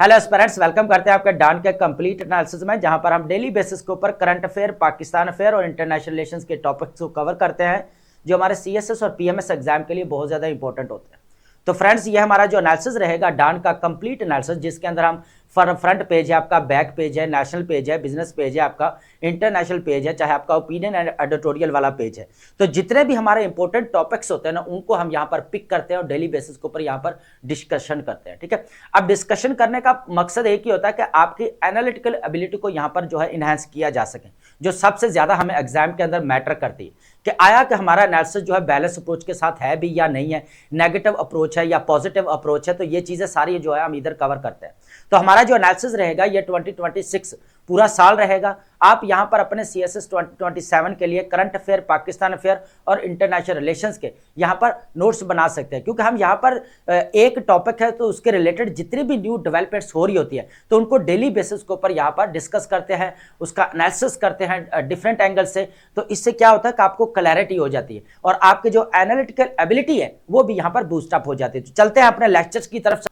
Hello aspirants, welcome करते हैं आपके डान के कंप्लीट एनालिसिस में, जहां पर हम डेली बेसिस के ऊपर करंट अफेयर, पाकिस्तान अफेयर और इंटरनेशनल रिलेशंस के टॉपिक्स को कवर करते हैं जो हमारे सीएसएस और पीएमएस एग्जाम के लिए बहुत ज़्यादा इंपॉर्टेंट होते हैं। तो फ्रेंड्स, ये हमारा जो एनालिसिस रहेगा डान का कंप्लीट एनालिसिस, जिसके अंदर हम फ्रंट पेज है, आपका बैक पेज है, नेशनल पेज है, बिजनेस पेज है, आपका इंटरनेशनल पेज है, चाहे आपका ओपिनियन एंड एडिटोरियल वाला पेज है। तो जितने भी हमारे इंपॉर्टेंट टॉपिक्स होते हैं ना, उनको हम यहाँ पर पिक करते हैं और डेली बेसिस के ऊपर यहाँ पर डिस्कशन करते हैं। ठीक है, अब डिस्कशन करने का मकसद एक ही होता है कि आपकी एनालिटिकल एबिलिटी को यहाँ पर जो है इनहेंस किया जा सके, जो सबसे ज्यादा हमें एग्जाम के अंदर मैटर करती है कि आया कि हमारा एनालिसिस जो है बैलेंस अप्रोच के साथ है भी या नहीं है, नेगेटिव अप्रोच है या पॉजिटिव अप्रोच है। तो ये चीजें सारी जो है हम इधर कवर करते हैं। तो हमारा जो एनालिसिस रहेगा ये 2026 पूरा साल रहेगा। आप यहां पर अपने सीएसएस 2027 के लिए करंट अफेयर, पाकिस्तान अफेयर और इंटरनेशनल रिलेशंस के यहां पर नोट्स बना सकते हैं, क्योंकि हम यहां पर एक टॉपिक है तो उसके रिलेटेड जितनी भी न्यू डेवलपमेंट्स हो रही होती है तो उनको डेली बेसिस के ऊपर यहां पर डिस्कस करते हैं, उसका एनालिसिस करते हैं डिफरेंट एंगल से। तो इससे क्या होता है कि आपको क्लैरिटी हो जाती है और आपकी जो एनालिटिकल एबिलिटी है वो भी यहां पर बूस्टअप हो जाती है। तो चलते हैं अपने लेक्चर्स की तरफ।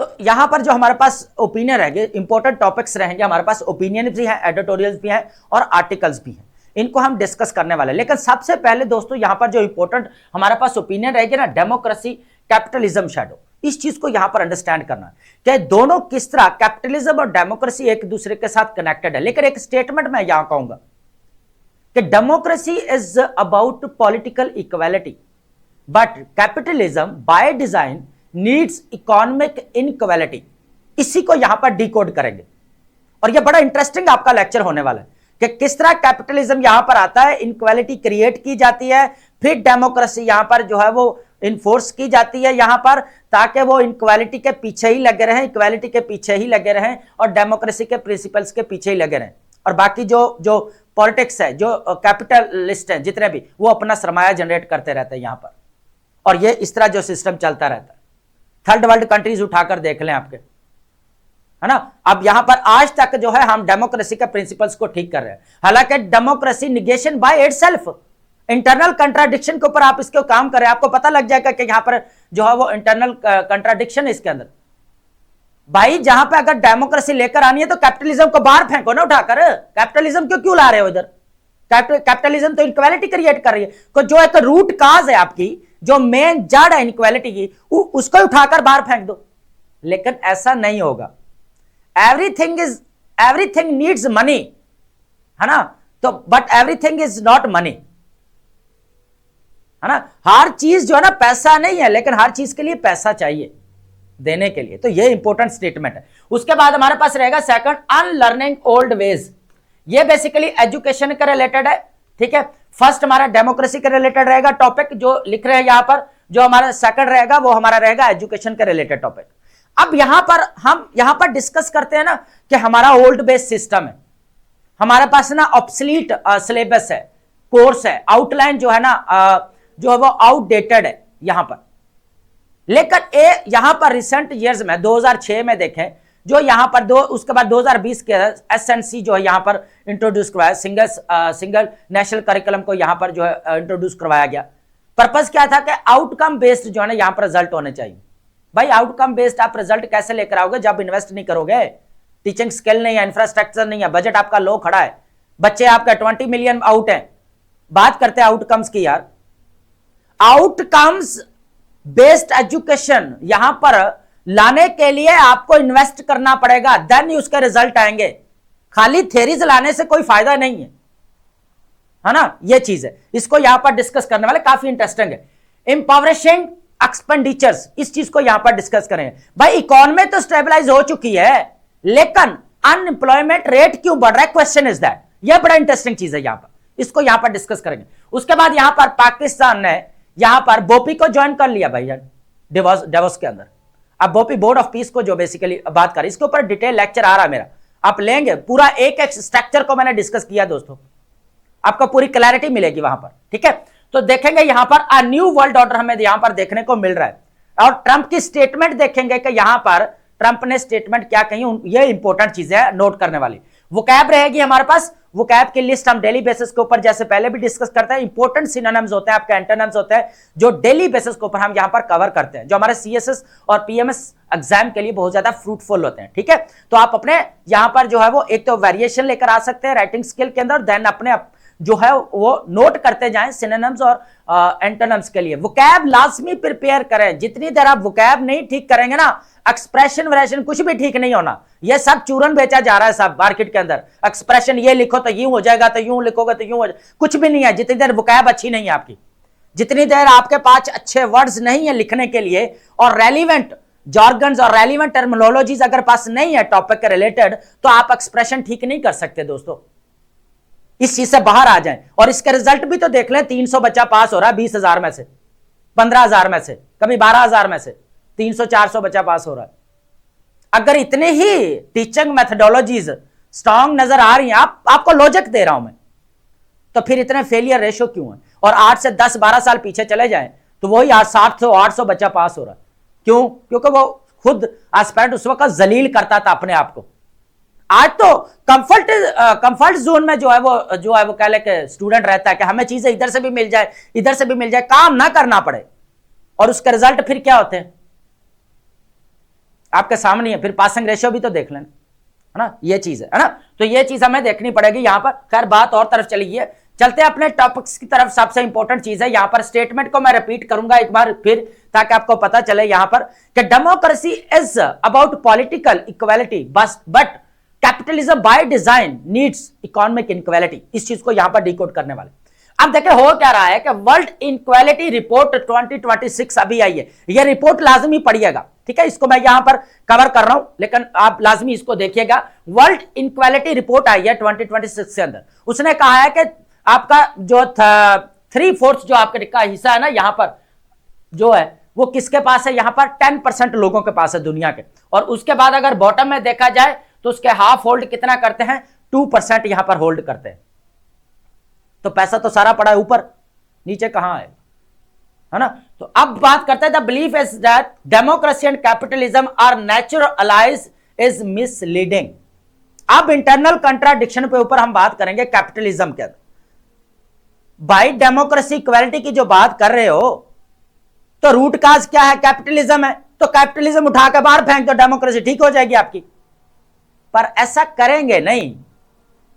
तो यहां पर जो हमारे पास ओपिनियन रहेंगे, इंपॉर्टेंट टॉपिक्स रहेंगे, हमारे पास ओपिनियन भी हैं, एडिटोरियल्स भी हैं और आर्टिकल्स भी हैं, इनको हम डिस्कस करने वाले हैं। लेकिन सबसे पहले दोस्तों यहां पर जो इंपॉर्टेंट हमारे पास ओपिनियन रहेगी ना, डेमोक्रेसी, कैपिटलिज्म, शैडो, इस चीज को यहां पर अंडरस्टैंड करना है कि दोनों किस तरह कैपिटलिज्म और डेमोक्रेसी एक दूसरे के साथ कनेक्टेड है। लेकिन एक स्टेटमेंट मैं यहां कहूंगा कि democracy is about political equality but capitalism by design needs economic inequality. इसी को यहां पर डिकोड करेंगे और यह बड़ा इंटरेस्टिंग आपका लेक्चर होने वाला है कि किस तरह कैपिटलिज्म यहां पर आता है, इनइक्वालिटी क्रिएट की जाती है, फिर डेमोक्रेसी यहां पर जो है वो इन्फोर्स की जाती है यहां पर, ताकि वो इनइक्वालिटी के पीछे ही लगे रहें, इक्वालिटी के पीछे ही लगे रहें और डेमोक्रेसी के प्रिंसिपल्स के पीछे ही लगे रहें। और बाकी जो पॉलिटिक्स है, जो कैपिटलिस्ट है जितने भी, वो अपना सरमाया जनरेट करते रहते हैं यहां पर। और ये इस तरह जो सिस्टम चलता रहता है। थर्ड वर्ल्ड कंट्रीज उठाकर देख लें आपके, है ना। अब यहां पर आज तक जो है हम डेमोक्रेसी के प्रिंसिपल्स को ठीक कर रहे हैं, हालांकि democracy negation by itself, internal contradiction के ऊपर आप इसके काम कर रहे हैं, आपको पता लग जाएगा कि यहां पर जो है वो इंटरनल कंट्राडिक्शन है इसके अंदर। भाई जहां पे अगर डेमोक्रेसी लेकर आनी है तो कैपिटलिज्म को बाहर फेंको ना उठाकर। कैपिटलिज्म क्यों ला रहे हो इधर? कैपिटलिज्म तो इनइक्वालिटी क्रिएट कर रही है। जो एक रूट काज है आपकी, जो मेन जड़ है इनइक्वालिटी की, उसको उठाकर बाहर फेंक दो। लेकिन ऐसा नहीं होगा। एवरीथिंग नीड्स मनी, है ना। तो but everything is not money, है ना। हर चीज जो है ना पैसा नहीं है, लेकिन हर चीज के लिए पैसा चाहिए देने के लिए। तो ये इंपॉर्टेंट स्टेटमेंट है। उसके बाद हमारे पास रहेगा सेकंड, अनलर्निंग ओल्ड वेज। ये बेसिकली एजुकेशन के रिलेटेड है, ठीक है। फर्स्ट हमारा डेमोक्रेसी के रिलेटेड रहेगा टॉपिक जो लिख रहे हैं यहां पर। जो हमारा सेकंड रहेगा वो हमारा रहेगा एजुकेशन के रिलेटेड टॉपिक। अब यहां पर हम यहां पर डिस्कस करते हैं ना कि हमारा ओल्ड बेस्ड सिस्टम है, हमारे पास ना ऑब्सलीट सिलेबस है, कोर्स है, आउटलाइन जो है ना जो है वो आउटडेटेड है यहां पर। लेकिन यहां पर रिसेंट ईयर्स में 2006 में देखें, जो यहां पर उसके बाद 2020 के एसएनसी जो है यहां पर इंट्रोड्यूस करवाया, सिंगल नेशनल करिकुलम को यहां पर जो है इंट्रोड्यूस करवाया गया। पर्पस क्या था कि आउटकम बेस्ड जो है ना यहां पर रिजल्ट होने चाहिए। भाई आउटकम बेस्ड आप रिजल्ट कैसे लेकर आओगे जब इन्वेस्ट नहीं करोगे? टीचिंग स्किल नहीं है, इंफ्रास्ट्रक्चर नहीं है, बजट आपका लो खड़ा है, बच्चे आपका 20 मिलियन आउट है। बात करते हैं आउटकम्स की यार। आउटकम्स बेस्ड एजुकेशन यहां पर लाने के लिए आपको इन्वेस्ट करना पड़ेगा, देन ही उसके रिजल्ट आएंगे। खाली थ्योरीज लाने से कोई फायदा नहीं है ना। ये चीज है, इसको यहां पर डिस्कस करने वाले, काफी इंटरेस्टिंग है। इंपावरिंग एक्सपेंडिचर्स, इस चीज को यहां पर डिस्कस करेंगे। भाई इकोनॉमी तो स्टेबलाइज हो चुकी है, लेकिन अनएम्प्लॉयमेंट रेट क्यों बढ़ रहा है? Question is that. यह बड़ा इंटरेस्टिंग चीज है, यहां पर इसको यहां पर डिस्कस करेंगे। उसके बाद यहां पर पाकिस्तान ने यहां पर बोपी को ज्वाइन कर लिया भाई डेवोस के अंदर। अब बोपी बोर्ड ऑफ पीस को जो बेसिकली बात करें, इसके ऊपर डिटेल लेक्चर आ रहा है मेरा, आप लेंगे पूरा एक एक स्ट्रक्चर को मैंने डिस्कस किया दोस्तों, आपको पूरी क्लैरिटी मिलेगी वहां पर, ठीक है। तो देखेंगे यहां पर अ न्यू वर्ल्ड ऑर्डर हमें यहां पर देखने को मिल रहा है। और ट्रंप की स्टेटमेंट देखेंगे कि यहां पर ट्रंप ने स्टेटमेंट क्या कही, ये इंपॉर्टेंट चीज है नोट करने वाली। वोकैब रहेगी हमारे पास, वोकैब की लिस्ट हम डेली बेसिस के ऊपर जैसे पहले भी डिस्कस करते हैं। इंपॉर्टेंट सिनोनिम्स होते हैं, आपके एंटोनिम्स होते हैं जो डेली बेसिस के ऊपर हम यहां पर कवर करते हैं, जो हमारे सीएसएस और पीएमएस एग्जाम के लिए बहुत ज्यादा फ्रूटफुल होते हैं। ठीक है, तो आप अपने यहां पर जो है वो एक तो वेरिएशन लेकर आ सकते हैं राइटिंग स्किल के अंदर, देन अपने जो है वो नोट करते जाएं सिनोनिम्स और एंटोनिम्स के लिए। वोकैब लाजमी प्रिपेयर करें, जितनी देर आप वोकैब नहीं ठीक करेंगे ना, एक्सप्रेशन वरेशन कुछ भी ठीक नहीं होना। ये सब चूरन बेचा जा रहा है सब मार्केट के अंदर। एक्सप्रेशन ये लिखो तो यूं हो जाएगा, तो यूं लिखोगे तो यूं हो जाएगा, कुछ भी नहीं है जितनी देर वोकैब अच्छी नहीं है आपकी, जितनी देर आपके पास अच्छे वर्ड्स नहीं है लिखने के लिए, और रेलिवेंट जॉर्गन्स और रेलिवेंट टर्मिनोलॉजीज अगर पास नहीं है टॉपिक के रिलेटेड, तो आप एक्सप्रेशन ठीक नहीं कर सकते दोस्तों। इस चीज से बाहर आ जाएं। और इसके रिजल्ट भी तो देख लें, 300 बच्चा पास हो रहा है 20,000 में से, 15,000 में से, कभी 12,000 में से 300-400 बच्चा पास हो रहा है। अगर इतने ही टीचिंग मेथडोलॉजीज स्ट्रांग नजर आ रही हैं, आपको लॉजिक दे रहा हूं मैं, तो फिर इतने फेलियर रेशो क्यों है? और 8 से 10-12 साल पीछे चले जाएं तो वही 700-800 बच्चा पास हो रहा है। क्यों? क्योंकि वो खुद एस्पिरेंट उस वक्त जलील करता था अपने आप को। आज तो कंफर्ट जोन में जो है वो कह ले के स्टूडेंट रहता है कि हमें चीजें इधर से भी मिल जाए, इधर से भी मिल जाए, काम ना करना पड़े। और उसके रिजल्ट फिर क्या होते हैं आपके सामने है। फिर पासिंग रेशियो भी तो देख लेना, है ना, ये चीज है ना। तो ये चीज हमें देखनी पड़ेगी यहां पर। खैर बात और तरफ चलिए, चलते हैं अपने टॉपिक्स की तरफ। सबसे इंपॉर्टेंट चीज है यहां पर, स्टेटमेंट को मैं रिपीट करूंगा एक बार फिर ताकि आपको पता चले यहां पर कि democracy is about political equality but capitalism by design needs economic inequality. इस चीज को यहां पर डिकोड करने वाले। अब देखिए हो क्या रहा है कि वर्ल्ड इनक्वालिटी रिपोर्ट 2026 अभी आई है। यह रिपोर्ट लाजमी पढ़िएगा, ठीक है, इसको मैं यहां पर कवर कर रहा हूं लेकिन आप लाजमी इसको देखिएगा। वर्ल्ड इनक्वालिटी रिपोर्ट आई है 2026 के अंदर। उसने कहा है कि आपका जो 3/4 जो आपका का हिस्सा है ना यहां पर जो है वो किसके पास है? यहां पर 10% लोगों के पास है दुनिया के। और उसके बाद अगर बॉटम में देखा जाए तो उसके हाफ होल्ड कितना करते हैं? 2% यहां पर होल्ड करते हैं। तो पैसा तो सारा पड़ा है ऊपर, नीचे कहां है ना। तो अब बात करते हैं the belief is that democracy and capitalism are natural allies is misleading. अब इंटरनल कंट्राडिक्शन पे ऊपर हम बात करेंगे कैपिटलिज्म के अंदर। भाई डेमोक्रेसी इक्वालिटी की जो बात कर रहे हो तो रूट काज क्या है? कैपिटलिज्म है। तो कैपिटलिज्म उठा के बाहर फेंक दो, डेमोक्रेसी ठीक हो जाएगी आपकी। पर ऐसा करेंगे नहीं।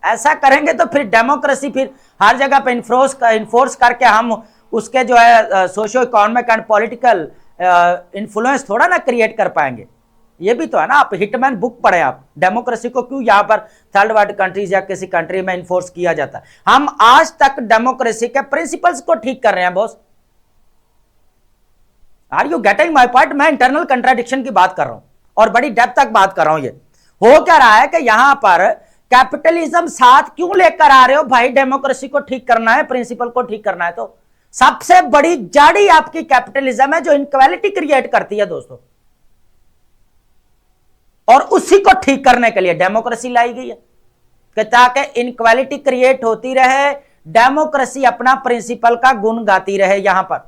ऐसा करेंगे तो फिर डेमोक्रेसी फिर हर जगह पे इन्फोर्स करके हम उसके जो है socio economic and political influence थोड़ा ना क्रिएट कर पाएंगे। ये भी तो है ना। आप हिटमैन बुक पढ़े, आप डेमोक्रेसी को क्यों यहां पर थर्ड वर्ल्ड कंट्रीज या किसी कंट्री में इन्फोर्स किया जाता है? हम आज तक डेमोक्रेसी के प्रिंसिपल्स को ठीक कर रहे हैं boss. Are you getting my point? मैं इंटरनल कंट्राडिक्शन की बात कर रहा हूं और बड़ी डेप्थ तक बात कर रहा हूं। ये हो क्या रहा है कि यहां पर कैपिटलिज्म साथ क्यों लेकर आ रहे हो? भाई डेमोक्रेसी को ठीक करना है, प्रिंसिपल को ठीक करना है। तो सबसे बड़ी जड़ी आपकी कैपिटलिज्म है जो इनक्वालिटी क्रिएट करती है दोस्तों। और उसी को ठीक करने के लिए डेमोक्रेसी लाई गई है कि ताकि इनक्वालिटी क्रिएट होती रहे, डेमोक्रेसी अपना प्रिंसिपल का गुण गाती रहे यहां पर,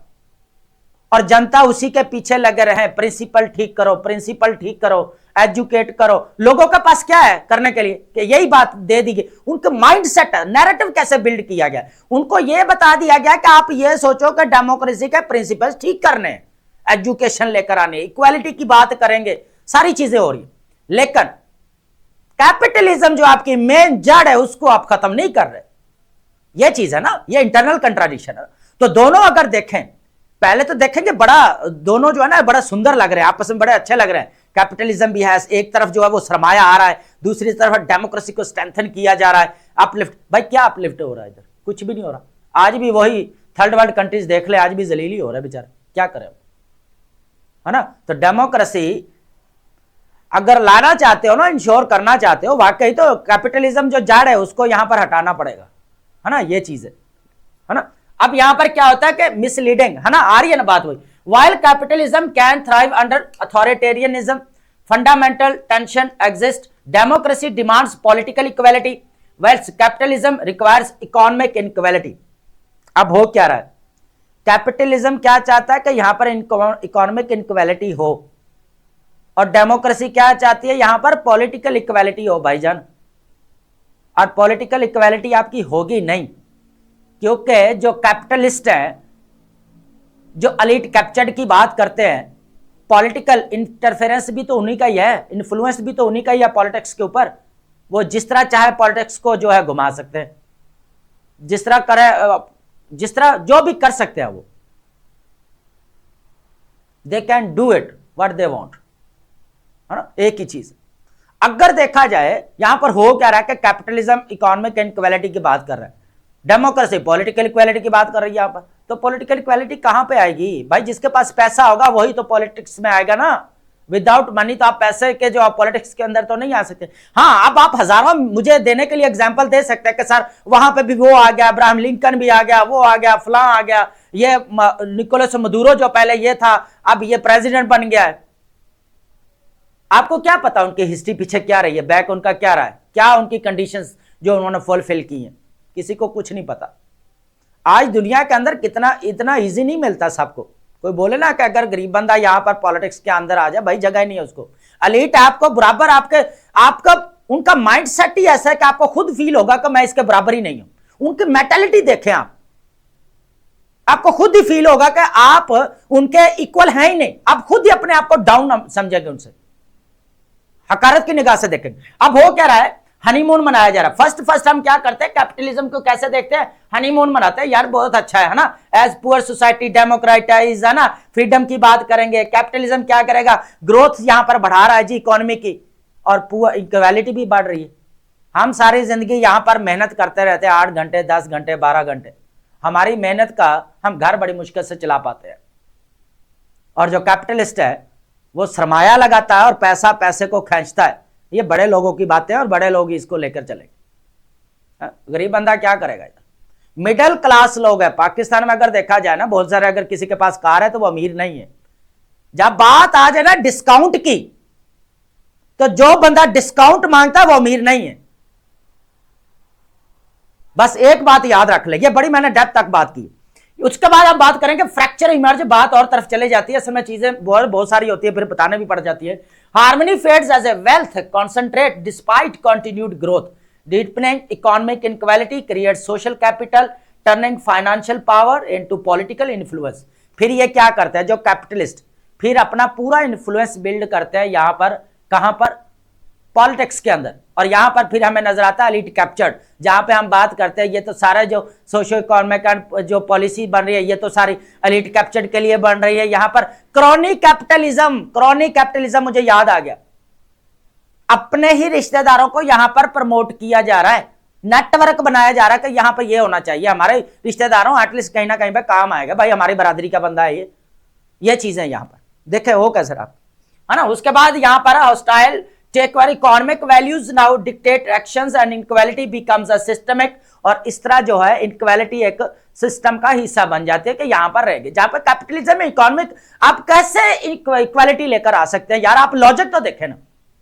और जनता उसी के पीछे लगे रहे। प्रिंसिपल ठीक करो, प्रिंसिपल ठीक करो, एजुकेट करो। लोगों के पास क्या है करने के लिए कि यही बात दे दी गई। उनका माइंडसेट, नैरेटिव कैसे बिल्ड किया गया? उनको यह बता दिया गया कि आप यह सोचो कि डेमोक्रेसी के प्रिंसिपल्स ठीक करने, एजुकेशन लेकर आने, इक्वालिटी की बात करेंगे, सारी चीजें हो रही है। लेकिन कैपिटलिज्म जो आपकी मेन जड़ है उसको आप खत्म नहीं कर रहे। यह चीज है ना, यह इंटरनल कंट्राडिक्शन है। तो दोनों अगर देखें, पहले तो देखेंगे बड़ा दोनों जो है ना बड़ा सुंदर लग रहे हैं, आपस में बड़े अच्छे लग रहे हैं। कैपिटलिज्म भी है, एक तरफ जो है वो सरमाया आ रहा है, दूसरी तरफ डेमोक्रेसी को स्ट्रेंथन किया जा रहा है, अपलिफ्ट। भाई क्या अपलिफ्ट हो रहा है? इधर कुछ भी नहीं हो रहा। आज भी वही थर्ड वर्ल्ड कंट्रीज देख ले, आज भी जलीली हो रहा है बेचारे, क्या करें, है ना। तो डेमोक्रेसी अगर लाना चाहते हो ना, इंश्योर करना चाहते हो वाकई, तो कैपिटलिज्म जो जड़ है उसको यहां पर हटाना पड़ेगा, है ना। ये चीज है ना। अब यहां पर क्या होता है कि मिसलीडिंग, है ना, आ रही है ना बात वही। While capitalism can thrive under authoritarianism, fundamental tension exists. Democracy demands political equality, whilst capitalism requires economic inequality. अब हो क्या रहा है? कैपिटलिज्म क्या चाहता है कि यहां पर इकोनॉमिक इनक्वालिटी हो, और डेमोक्रेसी क्या चाहती है? यहां पर पॉलिटिकल इक्वालिटी हो भाईजान। और पॉलिटिकल इक्वालिटी आपकी होगी नहीं, क्योंकि जो कैपिटलिस्ट हैं, जो एलीट कैप्चर्ड की बात करते हैं, पॉलिटिकल इंटरफेरेंस भी तो उन्हीं का ही है, इन्फ्लुएंस भी तो उन्हीं का ही है पॉलिटिक्स के ऊपर। वो जिस तरह चाहे पॉलिटिक्स को जो है घुमा सकते हैं, जिस तरह करे, जिस तरह जो भी कर सकते हैं वो, they can do it what they want, है ना। एक ही चीज अगर देखा जाए यहां पर हो क्या रहा है कि कैपिटलिज्म इकोनॉमिक इनइक्वालिटी की बात कर रहा है, डेमोक्रेसी पॉलिटिकल इक्वालिटी की बात कर रही है यहां पर। तो पॉलिटिकल इक्वालिटी कहां पे आएगी भाई? जिसके पास पैसा होगा वही तो पॉलिटिक्स में आएगा ना। विदाउट मनी तो आप पैसे के जो आप पॉलिटिक्स के अंदर तो नहीं आ सकते। हाँ, अब आप हजारों मुझे देने के लिए एग्जांपल दे सकते हैं कि सर वहां पे भी वो आ गया, अब्राहम लिंकन भी आ गया, वो आ गया, फलां आ गया, ये निकोलस मदुरो जो पहले ये था अब ये प्रेसिडेंट बन गया है। आपको क्या पता उनकी हिस्ट्री पीछे क्या रही है, बैक उनका क्या रहा है, क्या उनकी कंडीशंस जो उन्होंने फुलफिल की हैं, किसी को कुछ नहीं पता। आज दुनिया के अंदर कितना इतना इजी नहीं मिलता सबको। कोई बोले ना कि अगर गरीब बंदा यहां पर पॉलिटिक्स के अंदर आ जाए, भाई जगह नहीं है उसको। एलीट आपको बराबर आपका उनका माइंड सेट ही ऐसा है कि आपको खुद फील होगा कि मैं इसके बराबर ही नहीं हूं। उनकी मेंटालिटी देखें आपको खुद ही फील होगा कि आप उनके इक्वल हैं ही नहीं। आप खुद ही अपने आप को डाउन समझेंगे, उनसे हकारत की निगाह से देखेंगे। अब हो क्या रहा है, हनीमून मनाया जा रहा है। फर्स्ट हम क्या करते हैं, कैपिटलिज्म को कैसे देखते हैं, हनीमून मनाते हैं, यार बहुत अच्छा है ना, एज पुअर सोसाइटी डेमोक्रेटाइज, है ना, फ्रीडम की बात करेंगे। कैपिटलिज्म क्या करेगा, ग्रोथ यहां पर बढ़ा रहा है जी इकोनॉमी की, और पुअर इक्वालिटी भी बढ़ रही है। हम सारी जिंदगी यहां पर मेहनत करते रहते हैं, 8 घंटे 10 घंटे 12 घंटे, हमारी मेहनत का हम घर बड़ी मुश्किल से चला पाते हैं। और जो कैपिटलिस्ट है वो सरमाया लगाता है और पैसा पैसे को खींचता है। ये बड़े लोगों की बातें हैं और बड़े लोग इसको लेकर चलेंगे। गरीब बंदा क्या करेगा? मिडिल क्लास लोग है पाकिस्तान में। अगर देखा जाए ना, बहुत सारे अगर किसी के पास कार है तो वो अमीर नहीं है। जब बात आ जाए ना डिस्काउंट की, तो जो बंदा डिस्काउंट मांगता है वो अमीर नहीं है। बस एक बात याद रख ले, ये बड़ी मैंने डेप्थ तक बात की। उसके बाद हम बात करेंगे फ्रैक्चर इमर्ज, बात और तरफ चले जाती है, इसमें चीजें बहुत सारी होती है, फिर बताने भी पड़ जाती है। Harmony fades as a wealth concentrate despite continued growth, deepening economic inequality create social capital, turning financial power into political influence. फिर ये क्या करते हैं जो कैपिटलिस्ट, फिर अपना पूरा इन्फ्लुएंस बिल्ड करते हैं यहां पर, कहां पर, पॉलिटिक्स के अंदर। और यहां पर फिर हमें नजर आता है एलीट कैप्चर्ड, जहां पे हम बात करते हैं ये तो सारा जो सोशियो इकोनॉमिक जो पॉलिसी बन रही है ये तो सारी एलीट कैप्चर्ड के लिए बन रही है। यहां पर क्रॉनिक कैपिटलिज्म मुझे याद आ गया, अपने ही रिश्तेदारों को यहां पर प्रमोट किया जा रहा है, नेटवर्क बनाया जा रहा है कि यहां पर ये होना चाहिए, हमारे रिश्तेदारों एटलीस्ट कहीं ना कहीं पे काम आएगा, भाई हमारी बरादरी का बंदा है ये चीजें यहां पर देखे हो कैसे आप, है ना। उसके बाद यहां पर हॉस्टाइल टेक वैर economic values now dictate actions and inequality becomes a systemic. और इस तरह जो है इनइक्वालिटी एक सिस्टम का हिस्सा बन जाती है कि यहां पर रहेगी, जहां पर कैपिटलिज्म में इकोनॉमिक आप कैसे इक्वालिटी लेकर आ सकते हैं यार, आप लॉजिक तो देखें ना।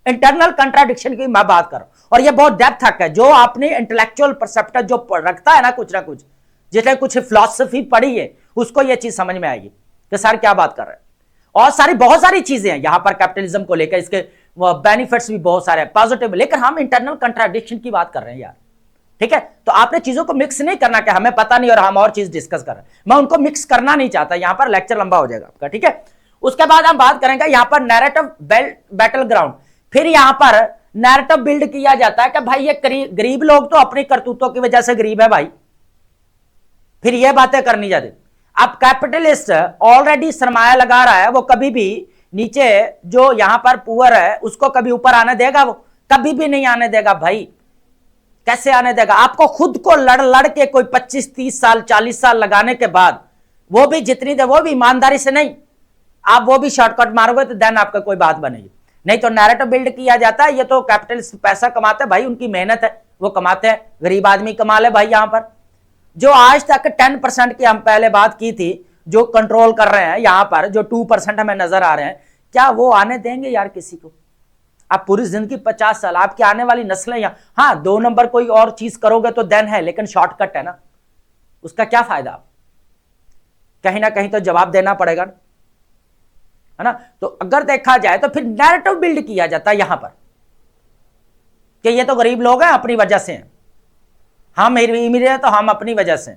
इंटरनल कंट्राडिक्शन की मैं बात कर रहा हूं, और ये बहुत डेप्थ तक है। जो आपने इंटेलेक्चुअल परसेप्टर जो रखता है ना कुछ जिसने कुछ फिलॉसफी पढ़ी है, उसको ये चीज समझ में आएगी कि सर क्या बात कर रहे हैं। और बहुत सारी चीजें हैं यहां पर कैपिटलिज्म को लेकर, इसके बेनिफिट्स भी बहुत सारे हैं पॉजिटिव, लेकिन हम इंटरनल कंट्राडिक्शन की बात कर रहे हैं यार, ठीक है। तो आपने चीजों को मिक्स नहीं करना कि हमें पता नहीं और हम और चीज डिस्कस कर रहे हैं, मैं उनको मिक्स करना नहीं चाहता, यहां पर लेक्चर लंबा हो जाएगा आपका, ठीक है। उसके बाद हम बात करेंगे यहां पर नैरेटिव बैटल ग्राउंड। फिर यहां पर नैरेटिव बिल्ड किया जाता है कि भाई ये गरीब लोग तो अपनी करतूतों की वजह से गरीब है भाई, फिर ये बातें करनी जाती। अब कैपिटलिस्ट ऑलरेडी सरमाया लगा रहा है, वो कभी भी नीचे जो यहां पर पुअर है उसको कभी ऊपर आने देगा? वो कभी भी नहीं आने देगा भाई। कैसे आने देगा? आपको खुद को लड़ के कोई 25-30 साल 40 साल लगाने के बाद, वो भी जितनी दे वो भी ईमानदारी से नहीं, आप वो भी शॉर्टकट मारोगे तो देन आपका कोई बात बनेगी नहीं। तो नैरेटिव बिल्ड किया जाता है, ये तो कैपिटलिस्ट पैसा कमाते हैं भाई, उनकी मेहनत है वो कमाते हैं, गरीब आदमी कमा ले भाई। यहां पर जो आज तक 10% की हम पहले बात की थी जो कंट्रोल कर रहे हैं, यहां पर जो 2% हमें नजर आ रहे हैं, क्या वो आने देंगे यार किसी को? आप पूरी जिंदगी 50 साल आपकी आने वाली नस्लें यहां, हाँ 2 नंबर कोई और चीज करोगे तो देन है, लेकिन शॉर्टकट है ना, उसका क्या फायदा? कहीं ना कहीं तो जवाब देना पड़ेगा, है ना। तो अगर देखा जाए तो फिर नैरेटिव बिल्ड किया जाता है यहां पर कि ये तो गरीब लोग हैं अपनी वजह से हैं, हम इमीडिएट तो हम अपनी वजह से,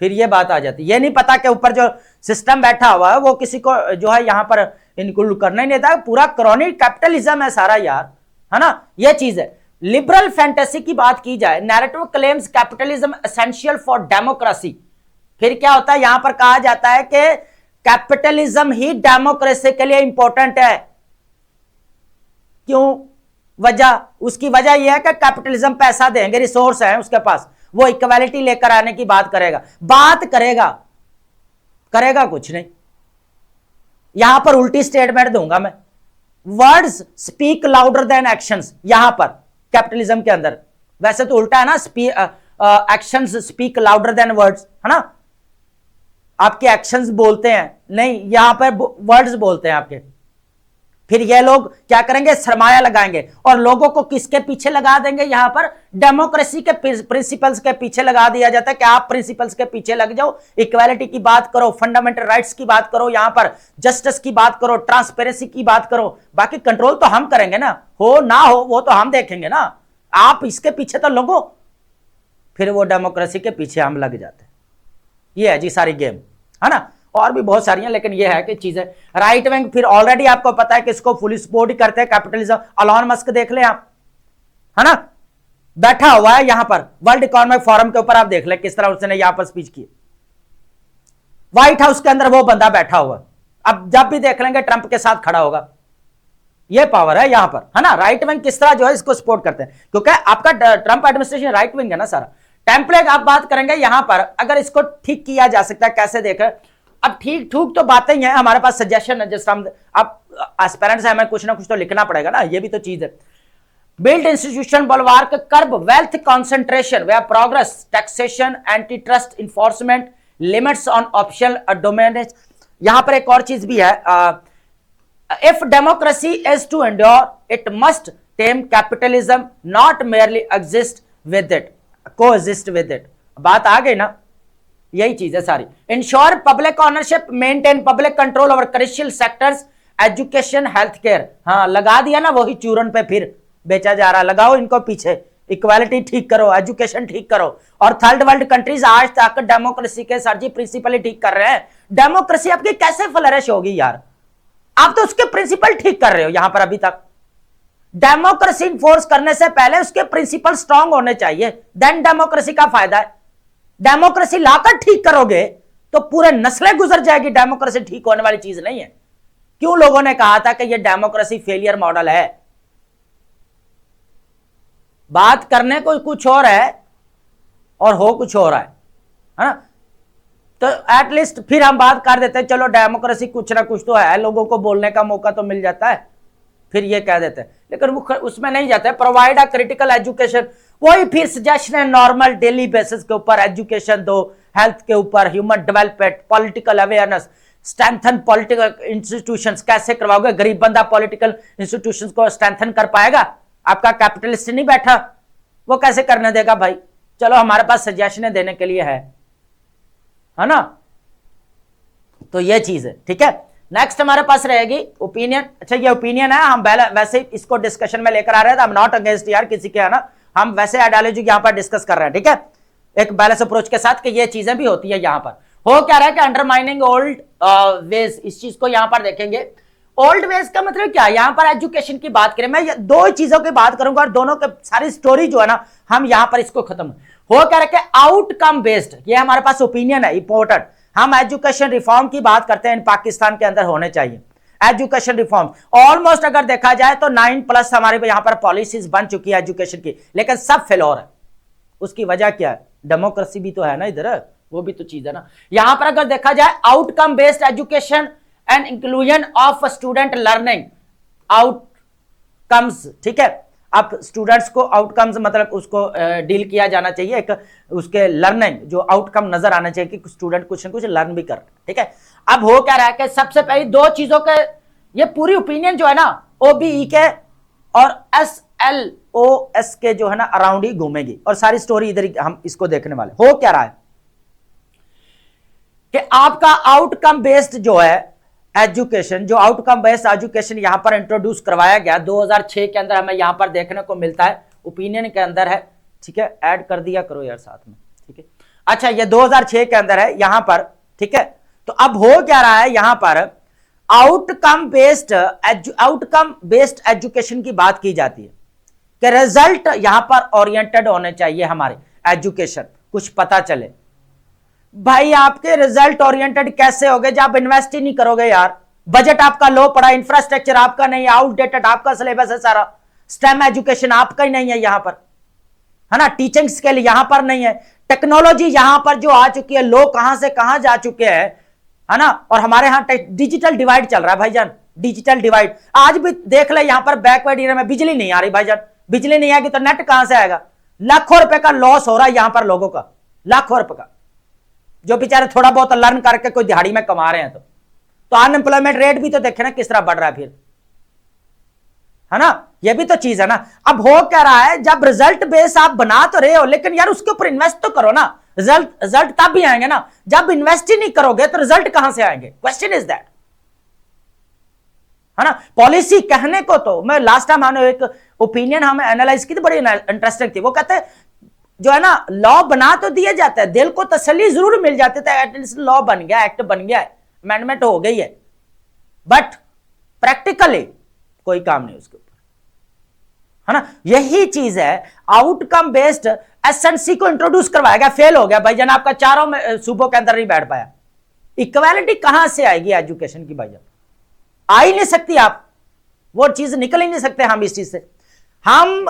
फिर ये बात आ जाती है। ये नहीं पता कि ऊपर जो सिस्टम बैठा हुआ है वो किसी को जो है यहां पर इंक्लूड करना ही नहीं था। पूरा क्रॉनिक कैपिटलिज्म है सारा यार, है ना, ये चीज है। लिबरल फैंटेसी की बात की जाए, narrative claims capitalism essential for democracy, फिर क्या होता है, यहां पर कहा जाता है कि कैपिटलिज्म ही डेमोक्रेसी के लिए इंपॉर्टेंट है। क्यों? वजह, उसकी वजह यह है कि कैपिटलिज्म पैसा देंगे, रिसोर्स है उसके पास, वो इक्वालिटी लेकर आने की बात करेगा, करेगा कुछ नहीं। यहां पर उल्टी स्टेटमेंट दूंगा मैं, words speak louder than actions, यहां पर कैपिटलिज्म के अंदर। वैसे तो उल्टा है ना, actions speak louder than words, है ना, आपके एक्शंस बोलते हैं, नहीं यहां पर वर्ड्स बोलते हैं आपके। फिर ये लोग क्या करेंगे, सरमाया लगाएंगे और लोगों को किसके पीछे लगा देंगे, यहां पर डेमोक्रेसी के प्रिंसिपल्स के पीछे लगा दिया जाता है कि आप प्रिंसिपल्स के पीछे लग जाओ, इक्वालिटी की बात करो, फंडामेंटल राइट्स की बात करो, यहां पर जस्टिस की बात करो, ट्रांसपेरेंसी की बात करो, बाकी कंट्रोल तो हम करेंगे ना, हो ना हो वो तो हम देखेंगे ना, आप इसके पीछे तो लगो। फिर वो डेमोक्रेसी के पीछे हम लग जाते हैं। ये है जी सारी गेम, है ना, और भी बहुत सारी हैं, लेकिन ये है कि चीजें राइट विंग फिर ऑलरेडी आपको पता है कि इसको फुल सपोर्ट ही करते हैं कैपिटलिज्म। एलन मस्क देख लें आप, है ना, बैठा हुआ है यहां पर वर्ल्ड इकोनॉमिक फोरम के ऊपर, आप देख लें किस तरह उसने यहां पर स्पीच की। व्हाइट हाउस के अंदर वो बंदा बैठा हुआ, अब जब भी देख लेंगे ट्रंप के साथ खड़ा होगा। ये पावर है यहां पर, है ना, राइट विंग किस तरह जो है इसको सपोर्ट करते हैं, क्योंकि आपका ट्रंप एडमिनिस्ट्रेशन राइट विंग है ना सारा। टेम्पलेट आप बात करेंगे यहां पर, अगर इसको ठीक किया जा सकता है कैसे देखें, अब ठीक ठूक तो बातें ही हैं, हमारे पास सजेशन है, जिस हम अब एस्पिरेंट्स है, हमें कुछ ना कुछ तो लिखना पड़ेगा ना, ये भी तो चीज है। Build institution bulwark, curb wealth concentration via progress, taxation, anti trust enforcement, limits on optional domains. यहां पर एक और चीज भी है, if democracy is to endure it must tame capitalism, not merely exist with it, coexist with it. बात आ गई ना, यही चीज है सारी। Ensure public ownership, maintain public control over crucial sectors, education, health care. हाँ, लगा दिया ना वही चूरन पे, फिर बेचा जा रहा, लगाओ इनको पीछे, इक्वालिटी ठीक करो, एजुकेशन ठीक करो। और थर्ड वर्ल्ड कंट्रीज आज तक डेमोक्रेसी के सर जी प्रिंसिपल ही ठीक कर रहे हैं। डेमोक्रेसी आपकी कैसे फ्लरिश होगी यार, आप तो उसके प्रिंसिपल ठीक कर रहे हो यहां पर अभी तक। डेमोक्रेसी इन्फोर्स करने से पहले उसके प्रिंसिपल स्ट्रांग होने चाहिए, देन डेमोक्रेसी का फायदा है। डेमोक्रेसी लाकर ठीक करोगे तो पूरे नस्लें गुजर जाएगी, डेमोक्रेसी ठीक होने वाली चीज नहीं है। क्यों लोगों ने कहा था कि यह डेमोक्रेसी फेलियर मॉडल है? बात करने को कुछ और है और हो कुछ और है ना, तो एटलीस्ट फिर हम बात कर देते हैं, चलो डेमोक्रेसी कुछ ना कुछ तो है, लोगों को बोलने का मौका तो मिल जाता है, फिर ये कह देते हैं, लेकिन वो उसमें नहीं जाते। प्रोवाइड अ क्रिटिकल एजुकेशन, वही फिर सजेशन है, नॉर्मल डेली बेसिस के ऊपर एजुकेशन दो, हेल्थ के ऊपर, human development, political awareness, strengthen political institutions. कैसे करवाओगे? गरीब बंदा पॉलिटिकल इंस्टीट्यूशंस को स्ट्रेंथन कर पाएगा? आपका कैपिटलिस्ट नहीं बैठा, वो कैसे करने देगा भाई? चलो हमारे पास सजेशन देने के लिए है ना, तो ये चीज है, ठीक है। नेक्स्ट हमारे पास रहेगी ओपिनियन। अच्छा, ये ओपिनियन है, हम वैसे इसको डिस्कशन में लेकर आ रहे थे, हम नॉट अगेंस्ट यार किसी के, है ना, हम वैसे आइडियोलॉजी यहां पर डिस्कस कर रहे हैं, ठीक है, एक बैलेंस अप्रोच के साथ कि ये चीजें भी होती है। यहां पर हो क्या रहा है कि अंडरमाइनिंग ओल्ड वेज, इस चीज को यहां पर देखेंगे। ओल्ड वेज का मतलब क्या? यहां पर एजुकेशन की बात करें, मैं दो चीजों की बात करूंगा और दोनों के सारी स्टोरी जो है ना, हम यहां पर इसको खत्म हो क्या रहा है, आउटकम बेस्ड, ये हमारे पास ओपिनियन है इंपॉर्टेंट। हम एजुकेशन रिफॉर्म की बात करते हैं, पाकिस्तान के अंदर होने चाहिए एजुकेशन रिफॉर्म। ऑलमोस्ट अगर देखा जाए तो 9+ हमारे यहां पर पॉलिसीज बन चुकी है एजुकेशन की, लेकिन सब फेलोर है। उसकी वजह क्या है? डेमोक्रेसी भी तो है ना इधर, वो भी तो चीज है ना। यहां पर अगर देखा जाए outcome based education and inclusion of student learning outcomes, ठीक है। अब स्टूडेंट्स को आउटकम्स मतलब उसको डील किया जाना चाहिए, एक उसके लर्निंग जो आउटकम नजर आना चाहिए कि स्टूडेंट कुछ ना कुछ लर्न भी कर, ठीक है। अब हो क्या रहा है कि सबसे पहले दो चीजों के, ये पूरी ओपिनियन जो है ना OBE के और SLOS के जो है ना अराउंड ही घूमेगी, और सारी स्टोरी इधर हम इसको देखने वाले। हो क्या रहा है कि आपका आउटकम बेस्ड जो है एजुकेशन, जो आउटकम बेस्ड एजुकेशन यहां पर इंट्रोड्यूस करवाया गया 2006 के अंदर, हमें यहां पर देखने को मिलता है ओपिनियन के अंदर है ठीक है, ऐड कर दिया करो यार साथ में, ठीक है। अच्छा, ये 2006 के अंदर है यहां पर, ठीक है। तो अब हो क्या रहा है यहां पर, आउटकम बेस्ड एजुकेशन की बात की जाती है कि रिजल्ट यहां पर ओरिएंटेड होने चाहिए हमारे एजुकेशन, कुछ पता चले। भाई आपके रिजल्ट ओरिएंटेड कैसे होगे जब आप इन्वेस्ट ही नहीं करोगे यार? बजट आपका लो पड़ा, इंफ्रास्ट्रक्चर आपका नहीं है, आउटडेटेड आपका सिलेबस है सारा, स्टेम एजुकेशन आपका ही नहीं है यहां पर, है ना, टीचिंग स्किल यहां पर नहीं है, टेक्नोलॉजी यहां पर जो आ चुकी है, लोग कहां से कहां जा चुके हैं, है ना। और हमारे यहां डिजिटल डिवाइड चल रहा है भाईजान, डिजिटल डिवाइड। आज भी देख ले यहां पर बैकवर्ड एरिया में बिजली नहीं आ रही भाईजान, बिजली नहीं आएगी तो नेट कहां से आएगा? लाखों रुपए का लॉस हो रहा है यहां पर लोगों का, लाखों रुपए का, जो बेचारे थोड़ा बहुत लर्न करके कोई दिहाड़ी में कमा रहे हैं। तो अनएम्प्लॉयमेंट रेट भी तो देखे ना किस तरह बढ़ रहा है फिर, है ना, ये भी तो चीज है ना। अब हो क्या रहा है, जब रिजल्ट बेस आप बना तो रहे हो, लेकिन यार उसके ऊपर इन्वेस्ट तो करो ना। रिजल्ट तब भी आएंगे ना जब इन्वेस्ट ही नहीं करोगे, तो रिजल्ट कहां से आएंगे? क्वेश्चन इज दैट, है ना। पॉलिसी कहने को तो मैं लास्ट टाइम हमने एक ओपिनियन हमें एनालाइज की थी, बड़ी इंटरेस्टिंग थी। वो कहते हैं जो है ना, लॉ बना तो दिया जाता है, दिल को तसल्ली जरूर मिल जाती है, एटलीस्ट लॉ बन गया, एक्ट बन गया है, अमेंडमेंट हो गई है, बट प्रैक्टिकली कोई काम नहीं उसके ऊपर, है ना। यही चीज है, आउटकम बेस्ड एसएनसी को इंट्रोड्यूस करवाया गया, फेल हो गया भाईजान, आपका चारों में सूबों के अंदर नहीं बैठ पाया। इक्वालिटी कहां से आएगी एजुकेशन की भाईजान? आ ही नहीं सकती आप, वो चीज निकल ही नहीं सकते हम इस चीज से। हम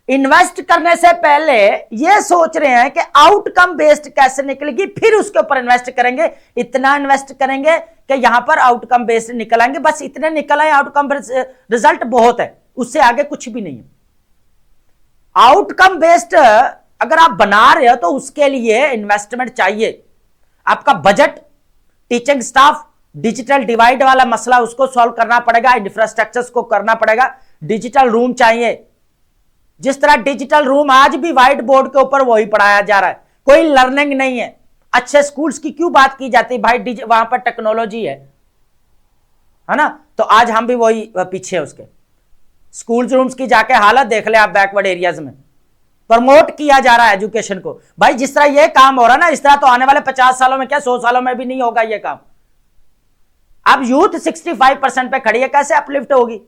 इन्वेस्ट करने से पहले ये सोच रहे हैं कि आउटकम बेस्ड कैसे निकलेगी, फिर उसके ऊपर इन्वेस्ट करेंगे, इतना इन्वेस्ट करेंगे कि यहां पर आउटकम बेस्ड निकल आएंगे, बस इतने निकल आए, आउटकम रिजल्ट बहुत है, उससे आगे कुछ भी नहीं है। आउटकम बेस्ड अगर आप बना रहे हो तो उसके लिए इन्वेस्टमेंट चाहिए, आपका budget, teaching staff, digital divide वाला मसला उसको सॉल्व करना पड़ेगा, इंफ्रास्ट्रक्चर्स को करना पड़ेगा, डिजिटल रूम चाहिए। जिस तरह डिजिटल रूम आज भी व्हाइट बोर्ड के ऊपर वही पढ़ाया जा रहा है, कोई लर्निंग नहीं है। अच्छे स्कूल्स की क्यों बात की जाती है भाई? वहां पर टेक्नोलॉजी है ना। तो आज हम भी वही पीछे उसके, स्कूल रूम्स की जाके हालत देख ले आप, बैकवर्ड एरियाज में प्रमोट किया जा रहा है एजुकेशन को। भाई जिस तरह ये काम हो रहा है ना, इस तरह तो आने वाले 50 सालों में क्या 100 सालों में भी नहीं होगा ये काम। अब यूथ 65% पे खड़ी है, कैसे अपलिफ्ट होगी?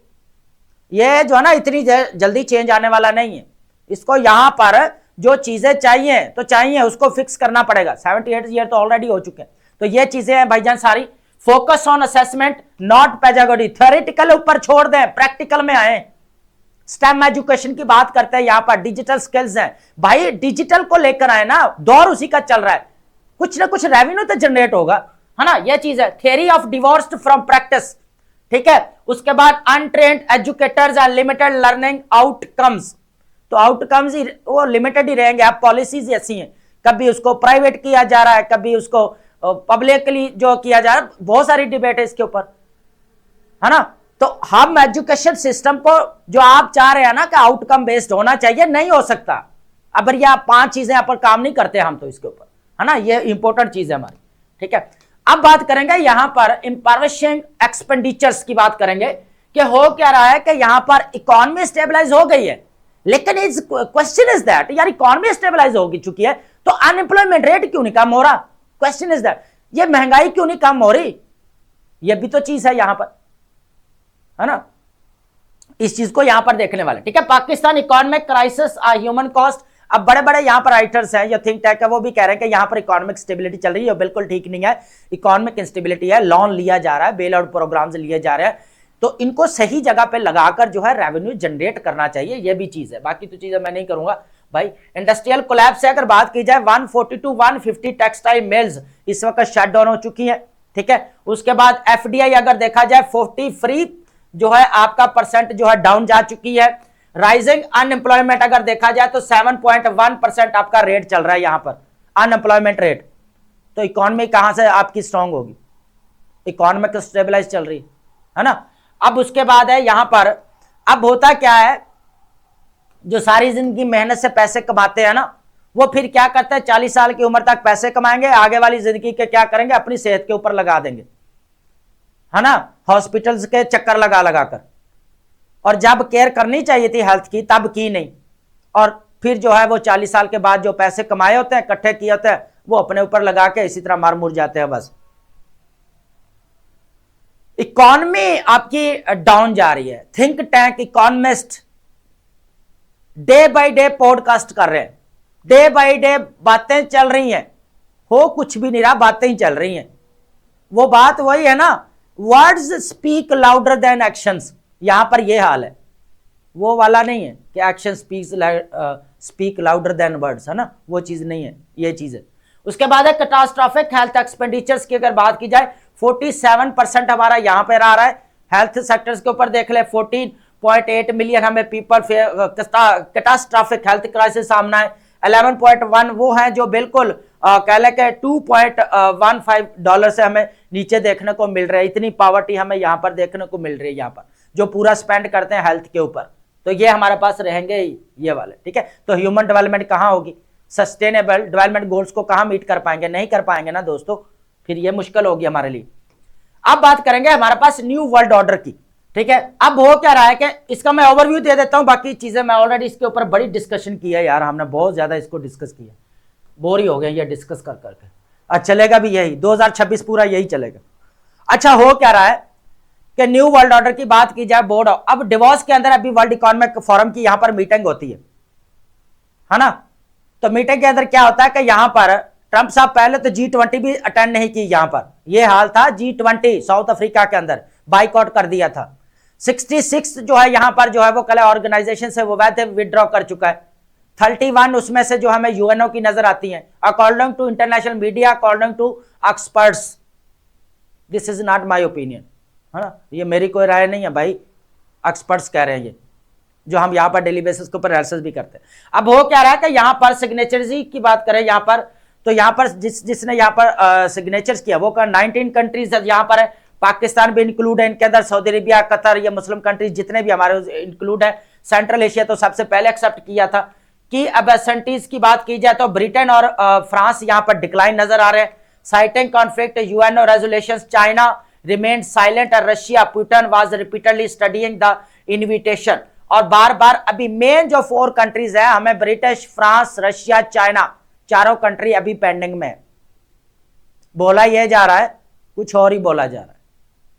ये जो है ना, इतनी जल्दी चेंज आने वाला नहीं है। इसको यहां पर जो चीजें चाहिए तो चाहिए, उसको फिक्स करना पड़ेगा। 78 ईयर तो ऑलरेडी हो चुके हैं। तो ये चीजें हैं भाईजान सारी। Focus on assessment not pedagogy, theoretical ऊपर छोड़ दें, प्रैक्टिकल में आए। स्टेम एजुकेशन की बात करते हैं यहां पर, डिजिटल स्किल्स हैं भाई, डिजिटल को लेकर आए ना, दौर उसी का चल रहा है, कुछ ना कुछ रेवेन्यू तो जनरेट होगा, है ना। यह चीज है, theory of divorced from practice, ठीक है। उसके बाद untrained educators and limited learning outcomes, तो आउटकम्स ही वो लिमिटेड ही रहेंगे। अब पॉलिसीज ऐसी हैं, कभी उसको प्राइवेट किया जा रहा है, कभी उसको पब्लिकली जो किया जा रहा है, बहुत सारी डिबेट है इसके ऊपर, है ना। तो हम एजुकेशन सिस्टम को जो आप चाह रहे हैं ना कि आउटकम बेस्ड होना चाहिए, नहीं हो सकता। अब ये 5 चीजें यहाँ पर काम नहीं करते हम तो इसके ऊपर, है ना, ये इंपॉर्टेंट चीज है हमारी, ठीक है। अब बात करेंगे यहां पर इंपॉर्टेंट एक्सपेंडिचर्स की बात करेंगे कि हो क्या रहा है कि यहां पर इकोनॉमी स्टेबलाइज हो गई है, लेकिन इज क्वेश्चन इज दैट यार, इकोनॉमी स्टेबलाइज हो चुकी है तो अनएम्प्लॉयमेंट रेट क्यों नहीं कम हो रहा? क्वेश्चन इज दैट, ये महंगाई क्यों नहीं कम हो रही? ये भी तो चीज है यहां पर, है ना। इस चीज को यहां पर देखने वाले, ठीक है। Pakistan economic crisis, human cost. अब बड़े बड़े यहां पर राइटर्स हैं या थिंक टैंक है, वो भी कह रहे हैं कि यहां पर इकोनॉमिक स्टेबिलिटी चल रही है, बिल्कुल ठीक नहीं है। इकोनॉमिक इंस्टेबिलिटी है, लोन लिया जा रहा है, बेल आउट प्रोग्राम्स लिए जा रहे हैं, तो इनको सही जगह पे लगाकर जो है रेवेन्यू जनरेट करना चाहिए, ये भी चीज है। बाकी तो चीजें मैं नहीं करूंगा भाई। इंडस्ट्रियल कोलैप्स से अगर बात की जाए, 140 to 150 टेक्सटाइल मिल्स इस वक्त शट डाउन हो चुकी है, ठीक है। उसके बाद एफडीआई अगर देखा जाए 43 जो है आपका परसेंट जो है डाउन जा चुकी है। राइजिंग अनएम्प्लॉयमेंट अगर देखा जाए तो 7.1% आपका रेट चल रहा है यहां पर अनएम्प्लॉयमेंट रेट। तो इकोनॉमी कहां से आपकी स्ट्रांग होगी? इकोनॉमिक स्टेबलाइज चल रही है ना। अब उसके बाद है यहां पर, अब होता क्या है, जो सारी जिंदगी मेहनत से पैसे कमाते हैं ना, वो फिर क्या करते हैं, 40 साल की उम्र तक पैसे कमाएंगे, आगे वाली जिंदगी के क्या करेंगे, अपनी सेहत के ऊपर लगा देंगे, है ना, हॉस्पिटल्स के चक्कर लगा लगाकर। और जब केयर करनी चाहिए थी हेल्थ की, तब की नहीं, और फिर जो है वो 40 साल के बाद जो पैसे कमाए होते हैं, इकट्ठे किए होते हैं, वो अपने ऊपर लगा के इसी तरह मार मुर जाते हैं बस। इकॉनमी आपकी डाउन जा रही है। Think tank economist day by day podcast कर रहे हैं, डे बाय डे बातें चल रही हैं, हो कुछ भी नहीं रहा, बातें ही चल रही हैं। वो बात वही है ना, words speak louder than actions. यहां पर ये हाल है, वो वाला नहीं है कि action speak louder than words, है ना, वो चीज नहीं है, ये चीज है। उसके बाद है कैटास्ट्रोफिक हेल्थ एक्सपेंडिचर्स की अगर बात की जाए 47% हमारा यहां पर आ रहा है। हेल्थ सेक्टर्स के ऊपर देख ले 14.8 मिलियन हमें पीपल कैटास्ट्रोफिक हेल्थ क्राइसिस सामना है। 11.1 वो है जो बिल्कुल कह ले के $2.15 से हमें नीचे देखने को मिल रहा है। इतनी पॉवर्टी हमें यहाँ पर देखने को मिल रही है, यहाँ पर जो पूरा स्पेंड करते हैं हेल्थ के ऊपर, तो ये हमारे पास रहेंगे ये वाले, ठीक है। तो ह्यूमन डेवलपमेंट कहाँ होगी, सस्टेनेबल डेवलपमेंट गोल्स को कहाँ मीट कर पाएंगे, नहीं कर पाएंगे ना दोस्तों, फिर ये मुश्किल होगी हमारे लिए। अब बात करेंगे हमारे पास न्यू वर्ल्ड ऑर्डर की, ठीक है। अब हो क्या रहा है कि इसका मैं ओवरव्यू दे देता हूं, बाकी चीजें मैं ऑलरेडी इसके ऊपर बड़ी डिस्कशन की है यार, हमने बहुत ज्यादा इसको डिस्कस किया, बोर ही हो गए ये डिस्कस कर करके। अच्छा चलेगा भी यही, 2026 पूरा यही चलेगा। अच्छा हो क्या रहा है कि न्यू वर्ल्ड ऑर्डर की बात की जाए, बोर्ड अब डिवोर्स के अंदर अभी वर्ल्ड इकोनॉमिक फोरम की यहां पर मीटिंग होती है ना। तो मीटिंग के अंदर क्या होता है कि यहां पर ट्रंप साहब पहले तो G20 भी अटेंड नहीं की, यहां पर यह हाल था। G20 साउथ अफ्रीका के अंदर बाइकआउट कर दिया था। 66 जो है यहां पर जो है वो कल ऑर्गेनाइजेशन से वो वैसे विड्रॉ कर चुका है। 31 उसमें से जो हमें यूएनओ की नजर आती हैं, according to international media, according to experts. This is not my opinion, है ना, ये मेरी कोई राय नहीं है भाई, एक्सपर्ट्स कह रहे हैं ये, जो हम यहाँ पर डेली बेसिस के ऊपर एनालिसिस भी करते हैं। अब हो क्या रहा है कि यहाँ पर सिग्नेचर्स की बात करें यहाँ पर, तो यहाँ पर जिसने यहाँ पर सिग्नेचर्स किया वो 19 कंट्रीज यहाँ पर है, पाकिस्तान भी इंक्लूड है इनके अंदर, सऊदी अरेबिया, कतर, ये मुस्लिम कंट्रीज जितने भी हमारे इंक्लूड है। सेंट्रल एशिया तो सबसे पहले एक्सेप्ट किया था। कि अब एबसेंटीज की बात की जाए तो ब्रिटेन और फ्रांस यहाँ पर डिक्लाइन नजर आ रहे हैं। Citing conflict UNO resolutions, China remained silent और Russia Putin was repeatedly studying the invitation. और बार बार अभी मेन जो 4 कंट्रीज है हमें ब्रिटिश, फ्रांस, रशिया, चाइना, चारों कंट्री अभी पेंडिंग में है। बोला यह जा रहा है, कुछ और ही बोला जा रहा है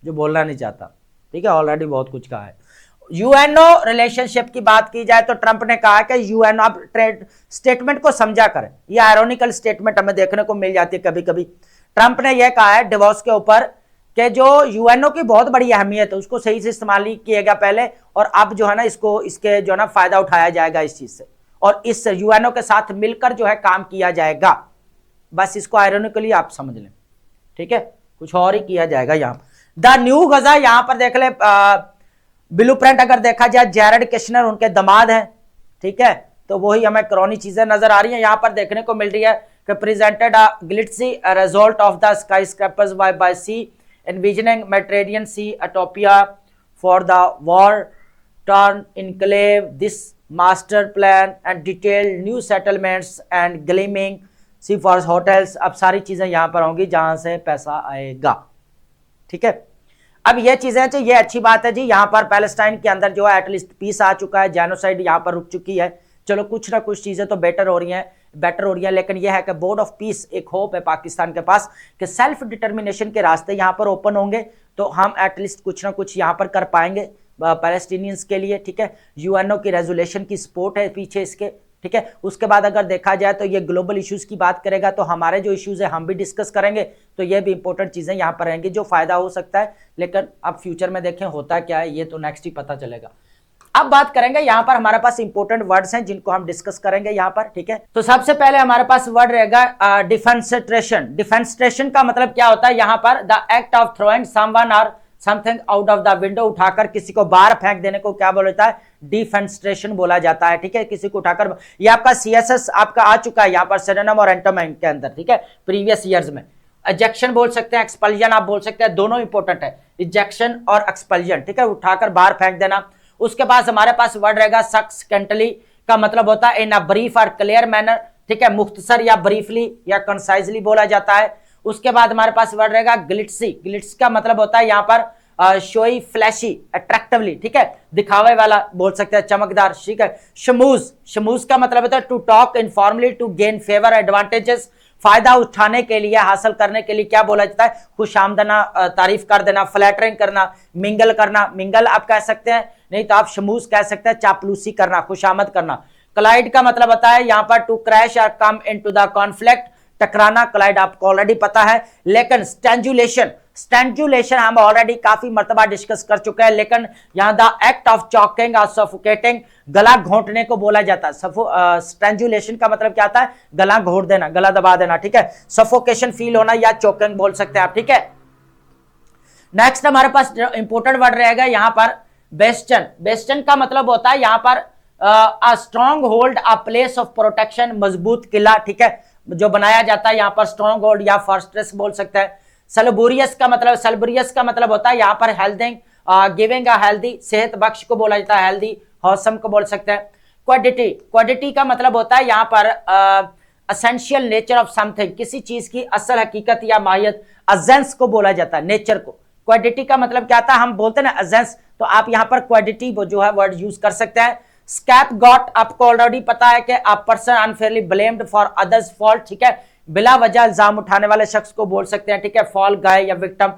जो बोलना नहीं चाहता, ठीक है, ऑलरेडी बहुत कुछ कहा है। यूएनओ रिलेशनशिप की बात की जाए तो ट्रंप ने कहा कि यूएनओ, आप ट्रेड स्टेटमेंट को समझा करें, यह आयरोनिकल स्टेटमेंट हमें देखने को मिल जाती है कभी कभी। ट्रंप ने यह कहा है डिवोर्स के ऊपर कि जो यूएनओ की बहुत बड़ी अहमियत है उसको सही से इस्तेमाल नहीं किया गया पहले, और अब जो है ना इसको इसके जो है ना फायदा उठाया जाएगा इस चीज से, और इस यूएनओ के साथ मिलकर जो है काम किया जाएगा। बस इसको आयरोनिकली आप समझ लें, ठीक है, कुछ और ही किया जाएगा। यहाँ द न्यू गजा यहां पर देख ले, ब्लूप्रिंट अगर देखा जाए जैरेड किशनर उनके दामाद हैं, ठीक है, तो वही हमें करौनी चीजें नजर आ रही हैं। यहां पर देखने को मिल रही है कि presented a glitzy result of the skyscrapers by sea envisioning Mediterranean sea utopia for the war torn enclave, this master plan and detailed new settlements and gleaming sea for hotels. अब सारी चीजें यहां पर होंगी जहां से पैसा आएगा, ठीक है। अब ये चीजें तो ये अच्छी बात है जी, यहां पर पैलेस्टाइन के अंदर जो है एटलीस्ट पीस आ चुका है, जेनोसाइड यहां पर रुक चुकी है। चलो कुछ ना कुछ चीजें तो बेटर हो रही हैं, लेकिन यह है कि बोर्ड ऑफ पीस एक होप है पाकिस्तान के पास कि सेल्फ डिटर्मिनेशन के रास्ते यहां पर ओपन होंगे तो हम एटलीस्ट कुछ ना कुछ यहां पर कर पाएंगे पैलेस्टीनियंस के लिए, ठीक है। यूएनओ की रेजोल्यूशन की सपोर्ट है पीछे इसके, ठीक है। उसके बाद अगर देखा जाए तो ये ग्लोबल इश्यूज की बात करेगा तो हमारे जो इश्यूज है हम भी डिस्कस करेंगे, तो ये भी इंपॉर्टेंट चीजें यहां पर रहेंगी जो फायदा हो सकता है। लेकिन अब फ्यूचर में देखें होता क्या है ये तो नेक्स्ट ही पता चलेगा। अब बात करेंगे यहां पर हमारे पास इंपॉर्टेंट वर्ड्स हैं जिनको हम डिस्कस करेंगे यहां पर, ठीक है। तो सबसे पहले हमारे पास वर्ड रहेगा डिफेंस्ट्रेशन। डिफेंस्ट्रेशन का मतलब क्या होता है, यहां पर the act of throwing someone और something out of the window, उठाकर किसी को बाहर फेंक देने को क्या बोला जाता है, डिफेंस्ट्रेशन बोला जाता है, ठीक है। किसी को उठाकर, ये आपका सीएसएस आपका आ चुका है यहाँ पर सिनोनिम और एंटोनिम के अंदर, ठीक है, प्रीवियस ईयर्स में। इजेक्शन बोल सकते हैं, एक्सपल्जन आप बोल सकते हैं, दोनों इंपॉर्टेंट है, इजेक्शन और एक्सपल्जन, ठीक है, उठाकर बाहर फेंक देना। उसके बाद हमारे पास वर्ड रहेगा सक्सेंटली, का मतलब होता है इन अ ब्रीफ और क्लियर मैनर, ठीक है, मुख्तसर या ब्रीफली या कंसाइजली बोला जाता है। उसके बाद हमारे पास वर्ड रहेगा ग्लिट्सी। ग्लिट्स का मतलब होता है यहाँ पर शोई, फ्लैशी, अट्रैक्टिवली, ठीक है, दिखावे वाला बोल सकते हैं, चमकदार, ठीक है। शमूज, शमूज का मतलब होता है to talk informally to gain favour, advantages, फायदा उठाने के लिए, हासिल करने के लिए क्या बोला जाता है, खुशामदना, तारीफ कर देना, फ्लैटरिंग करना, मिंगल करना, मिंगल आप कह सकते हैं, नहीं तो आप शमूज कह सकते हैं, चापलूसी करना, खुशामद करना। क्लाइड का मतलब होता है यहां पर टू क्रैश और कम इनटू द कॉन्फ्लिक्ट, टकराना, क्लाइड आपको ऑलरेडी पता है। लेकिन स्ट्रैंजुलेशन, स्ट्रैंजुलेशन हम ऑलरेडी काफी मर्तबा डिस्कस कर चुके हैं, लेकिन यहां द एक्ट ऑफ चॉकिंग और सफोकेटिंग, गला घोंटने को बोला जाता है। स्ट्रैंजुलेशन का मतलब क्या आता है, गला घोंट देना, गला दबा देना, ठीक है। सफोकेशन फील होना या चॉकिंग बोल सकते हैं आप, ठीक है। नेक्स्ट हमारे पास इंपोर्टेंट वर्ड रहेगा यहां पर बेस्टन। बेस्टन का मतलब होता है यहां पर a strong hold, a place of protection, मजबूत किला, ठीक है, जो बनाया जाता है यहां पर स्ट्रॉन्ग होल्ड या फॉर्ट्रेस बोल सकते हैं। सलबोरियस का मतलब, सलबोरियस का मतलब होता है यहां पर हेल्थिंग, गिविंग अ हेल्दी, सेहत बख्श को बोला जाता है, हेल्दी, हॉसम को बोल सकते हैं। क्वाडिटी, क्वाडिटी का मतलब होता है यहां पर असेंशियल नेचर ऑफ समथिंग, किसी चीज की असल हकीकत या माहियत, अजेंस को बोला जाता है, नेचर को। क्वाडिटी का मतलब क्या था, हम बोलते हैं ना अजेंस, तो आप यहां पर क्वाडिटी जो है वर्ड यूज कर सकते हैं। स्कैप गॉट, आपको ऑलरेडी पता है कि a person unfairly blamed for others fault, ठीक है, बिला वजह इल्जाम उठाने वाले शख्स को बोल सकते हैं, ठीक है, फॉल गाय या विक्टिम।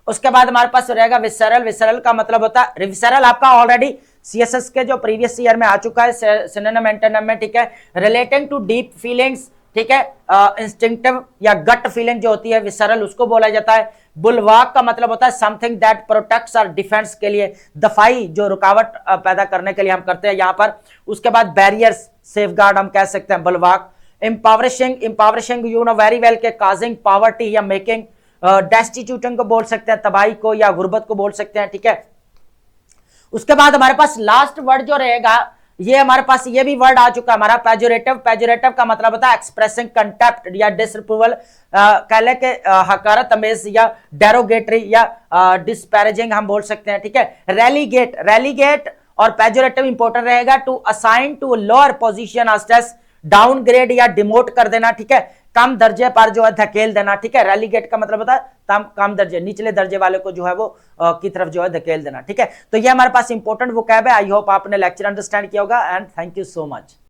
उसके बाद हमारे पास रहेगा विसरल। विसरल का मतलब होता है, विसरल आपका ऑलरेडी सीएसएस के जो प्रीवियस ईयर में आ चुका है सिनोनिम एंटोनिम में, ठीक है, रिलेटिंग टू डीप फीलिंग्स, ठीक है, इंस्टिंक्टिव या गट फीलिंग जो होती है, विसरल उसको बोला जाता है। बुलवाक का मतलब होता है समथिंग दैट प्रोटेक्ट्स और डिफेंस के लिए, दफाई जो रुकावट पैदा करने के लिए हम करते हैं यहां पर। उसके बाद बैरियर्स, सेफगार्ड हम कह सकते हैं, bulwark. Empowering, empowering you know very well के काजिंग पॉवर्टी या मेकिंग, डेस्टिट्यूटिंग को बोल सकते हैं, तबाही को या गुर्बत को बोल सकते हैं, ठीक है। उसके बाद हमारे पास लास्ट वर्ड जो रहेगा, ये हमारे पास ये भी वर्ड आ चुका है हमारा पेजोरेटिव। पेजोरेटिव का मतलब होता है एक्सप्रेसिंग कंटेप्ट या डिसअप्रूवल, कह ले के हकारत अमेज या डेरोगेटरी या डिस्पैरेजिंग हम बोल सकते हैं, ठीक है। रेलीगेट, रेलीगेट और पेजोरेटिव इंपॉर्टेंट रहेगा to assign to lower position और स्टेटस, डाउनग्रेड या डिमोट कर देना, ठीक है, कम दर्जे पर जो है धकेल देना, ठीक है। रेलीगेट का मतलब होता है कम दर्जे, निचले दर्जे वाले को जो है वो की तरफ जो है धकेल देना, ठीक है। तो ये हमारे पास इंपॉर्टेंट वोकैब है। आई होप आपने लेक्चर अंडरस्टैंड किया होगा and thank you so much.